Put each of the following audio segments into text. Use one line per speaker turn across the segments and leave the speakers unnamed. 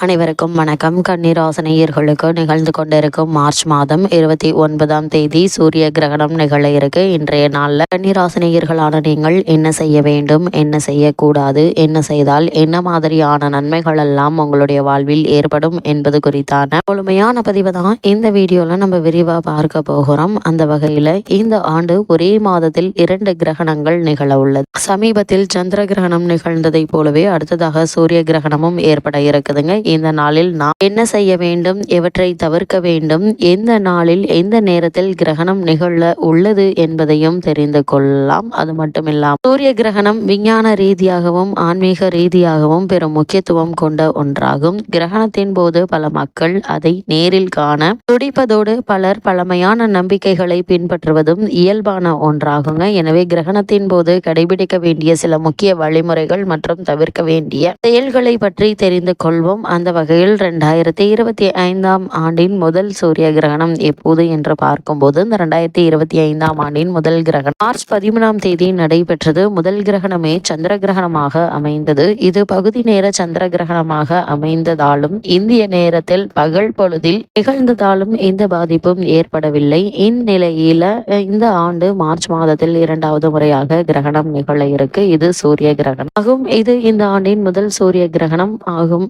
அனைவருக்கும் வணக்கம். கன்னிராசினியர்களுக்கு நிகழ்ந்து கொண்டிருக்கும் மார்ச் மாதம் 29ஆம் தேதி சூரிய கிரகணம் நிகழ இருக்கு. இன்றைய நாளில் கன்னிராசினியர்களான நீங்கள் என்ன செய்ய வேண்டும், என்ன செய்யக்கூடாது, என்ன செய்தால் என்ன மாதிரியான நன்மைகள் எல்லாம் உங்களுடைய வாழ்வில் ஏற்படும் என்பது குறித்தான முழுமையான பதிவு தான் இந்த வீடியோவில் நம்ம விரிவாக பார்க்க போகிறோம். அந்த வகையில் இந்த ஆண்டு ஒரே மாதத்தில் 2 கிரகணங்கள் நிகழ உள்ளது. சமீபத்தில் சந்திர கிரகணம் நிகழ்ந்ததை போலவே அடுத்ததாக சூரிய கிரகணமும் ஏற்பட இருக்குதுங்க. இந்த நாளில் நாம் என்ன செய்ய வேண்டும், எவற்றை தவிர்க்க வேண்டும், எந்த நாளில் எந்த நேரத்தில் கிரகணம் நிகழ உள்ளது என்பதையும் தெரிந்து கொள்ளலாம். அது மட்டுமில்லாமல் சூரிய கிரகணம் விஞ்ஞான ரீதியாகவும் ஆன்மீக ரீதியாகவும் பெரும் முக்கியத்துவம் கொண்ட ஒன்றாகும். கிரகணத்தின் போது பல மக்கள் அதை நேரில் காண துடிப்பதோடு பலர் பழமையான நம்பிக்கைகளை பின்பற்றுவதும் இயல்பான ஒன்றாகுங்க. எனவே கிரகணத்தின் போது கடைபிடிக்க வேண்டிய சில முக்கிய வழிமுறைகள் மற்றும் தவிர்க்க வேண்டிய செயல்களை பற்றி தெரிந்து கொள்வோம். அந்த வகையில் 2025ஆம் ஆண்டின் முதல் சூரிய கிரகணம் எப்போது என்று பார்க்கும்போது இந்த 2025ஆம் ஆண்டின் முதல் கிரகணம் மார்ச் 13ஆம் தேதி நடைபெற்றது. முதல் கிரகணமே சந்திர கிரகணமாக அமைந்தது. இது பகுதி நேர சந்திர கிரகணமாக அமைந்ததாலும் இந்திய நேரத்தில் பகல் பொழுதில் நிகழ்ந்ததாலும் எந்த பாதிப்பும் ஏற்படவில்லை. இந்நிலையில இந்த ஆண்டு மார்ச் மாதத்தில் 2வது முறையாக கிரகணம் நிகழ இருக்கு. இது சூரிய கிரகணம் ஆகும். இது இந்த ஆண்டின் முதல் சூரிய கிரகணம் ஆகும்.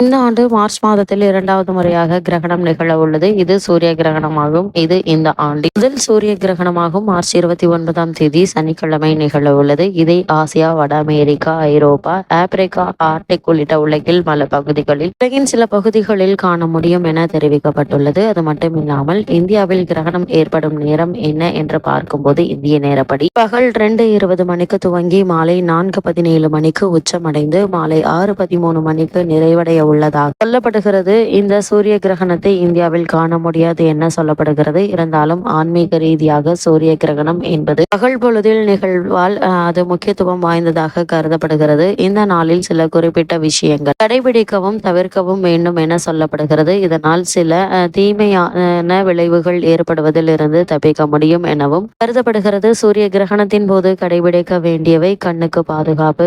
இந்த ஆண்டு மார்ச் மாதத்தில் 2வது முறையாக கிரகணம் நிகழ உள்ளது. இது சூரிய கிரகணமாகும். இது இந்த ஆண்டின் முதல் சூரிய கிரகணமாகும். மார்ச் 29ஆம் தேதி சனிக்கிழமை நிகழ உள்ளது. இதை ஆசியா, வட அமெரிக்கா, ஐரோப்பா, ஆப்பிரிக்கா, ஆர்டிக் உள்ளிட்ட உலகில் பல பகுதிகளில் உலகின் சில பகுதிகளில் காண முடியும் என தெரிவிக்கப்பட்டுள்ளது. அது மட்டுமில்லாமல் இந்தியாவில் கிரகணம் ஏற்படும் நேரம் என்ன என்று பார்க்கும்போது இந்திய நேரப்படி பகல் 2:20 மணிக்கு துவங்கி மாலை 4:17 மணிக்கு உச்சமடைந்து மாலை 6:13 மணிக்கு நிறைவடைய உள்ளதாக சொல்லப்படுகிறது. இந்த சூரிய கிரகணத்தை இந்தியாவில் காண முடியாது என சொல்லப்படுகிறது. இருந்தாலும் ஆன்மீக ரீதியாக சூரிய கிரகணம் என்பது பகல் பொழுதில் நிகழ்வால் அது முக்கியத்துவம் வாய்ந்ததாக கருதப்படுகிறது. இந்த நாளில் சில குறிப்பிட்ட விஷயங்கள் கடைபிடிக்கவும் தவிர்க்கவும் வேண்டும் என சொல்லப்படுகிறது. இதனால் சில தீமையான விளைவுகள் ஏற்படுவதில் இருந்து தப்பிக்க முடியும் எனவும் கருதப்படுகிறது. சூரிய கிரகணத்தின் போது கடைபிடிக்க வேண்டியவை: கண்ணுக்கு பாதுகாப்பு.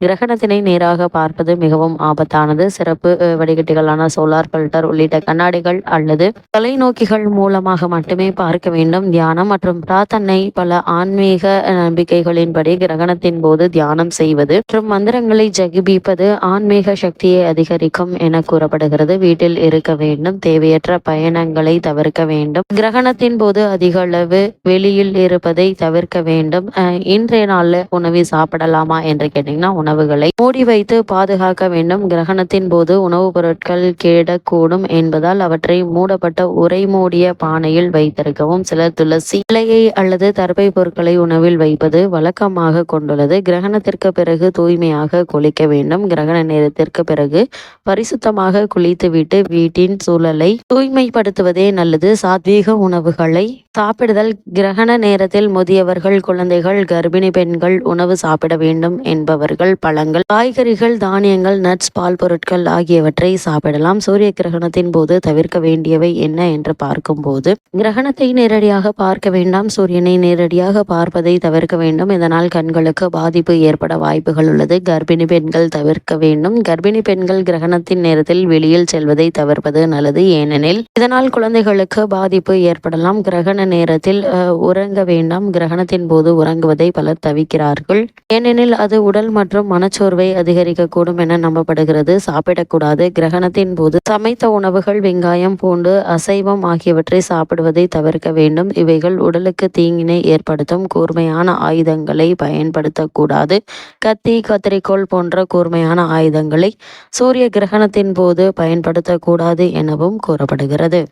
கிரகணத்தினை நேராக பார்ப்பது மிகவும் ஆபத்தானது. சிறப்பு வடிகட்டிகளான சோலார் பில்டர் உள்ளிட்ட கண்ணாடிகள் அல்லது தொலைநோக்கிகள் மூலமாக மட்டுமே பார்க்க வேண்டும். தியானம் மற்றும் பிரார்த்தனை. பல ஆன்மீக நம்பிக்கைகளின்படி கிரகணத்தின் போது தியானம் செய்வது மற்றும் மந்திரங்களை ஜகிபிப்பது ஆன்மீக சக்தியை அதிகரிக்கும் என கூறப்படுகிறது. வீட்டில் இருக்க வேண்டும். தேவையற்ற பயணங்களை தவிர்க்க வேண்டும். கிரகணத்தின் போது அதிக அளவு வெளியில் இருப்பதை தவிர்க்க வேண்டும். இன்றைய நாள்ல உணவு சாப்பிடலாமா என்று கேட்டீங்கன்னா உணவுகளை மூடி வைத்து பாதுகாக்க வேண்டும். கிரகணத்தின் போது உணவுப் பொருட்கள் கெடக்கூடும் என்பதால் அவற்றை மூடப்பட்ட உரை மூடிய பானையில் வைத்திருக்கவும். சிலர் துளசி இலையை அல்லது தர்பை பொருட்களை உணவில் வைப்பது வழக்கமாக கொண்டுள்ளது. கிரகணத்திற்கு பிறகு தூய்மையாக குளிக்க வேண்டும். கிரகண நேரத்திற்கு பிறகு பரிசுத்தமாக குளித்துவிட்டு வீட்டின் சூழலை தூய்மைப்படுத்துவதே நல்லது. சாத்வீக உணவுகளை சாப்பிடுதல். கிரகண நேரத்தில் முதியவர்கள், குழந்தைகள், கர்ப்பிணி பெண்கள் உணவு சாப்பிட வேண்டும் என்பவர்கள் பழங்கள், காய்கறிகள், தானியங்கள், நட்ஸ், பால் பொருட்கள் ஆகியவற்றை சாப்பிடலாம். சூரிய கிரகணத்தின் போது தவிர்க்க வேண்டியவை என்ன என்று பார்க்கும்போது கிரகணத்தை நேரடியாக பார்க்க வேண்டாம். சூரியனை நேரடியாக பார்ப்பதை தவிர்க்க வேண்டும். இதனால் கண்களுக்கு பாதிப்பு ஏற்பட வாய்ப்புகள் உள்ளது. கர்ப்பிணி பெண்கள் தவிர்க்க வேண்டும். கர்ப்பிணி பெண்கள் கிரகணத்தின் நேரத்தில் வெளியில் செல்வதை தவிர்ப்பது நல்லது. ஏனெனில் இதனால் குழந்தைகளுக்கு பாதிப்பு ஏற்படலாம். கிரகண நேரத்தில் உறங்க வேண்டாம். கிரகணத்தின் போது உறங்குவதை பலர் தவிக்கிறார்கள். ஏனெனில் அது உடல் மற்றும் மனச்சோர்வை அதிகரிக்கக்கூடும் என நம்பப்படுகிறது. சாப்பிடக்கூடாது. கிரகணத்தின் போது சமைத்த உணவுகள், வெங்காயம், பூண்டு, அசைவம் ஆகியவற்றை சாப்பிடுவதை தவிர்க்க வேண்டும். இவைகள் உடலுக்கு தீங்கினை ஏற்படுத்தும். கூர்மையான ஆயுதங்களை பயன்படுத்தக்கூடாது. கத்தி, கத்திரிக்கோள் போன்ற கூர்மையான ஆயுதங்களை சூரிய கிரகணத்தின் போது பயன்படுத்தக்கூடாது எனவும் கூறப்படுகிறது.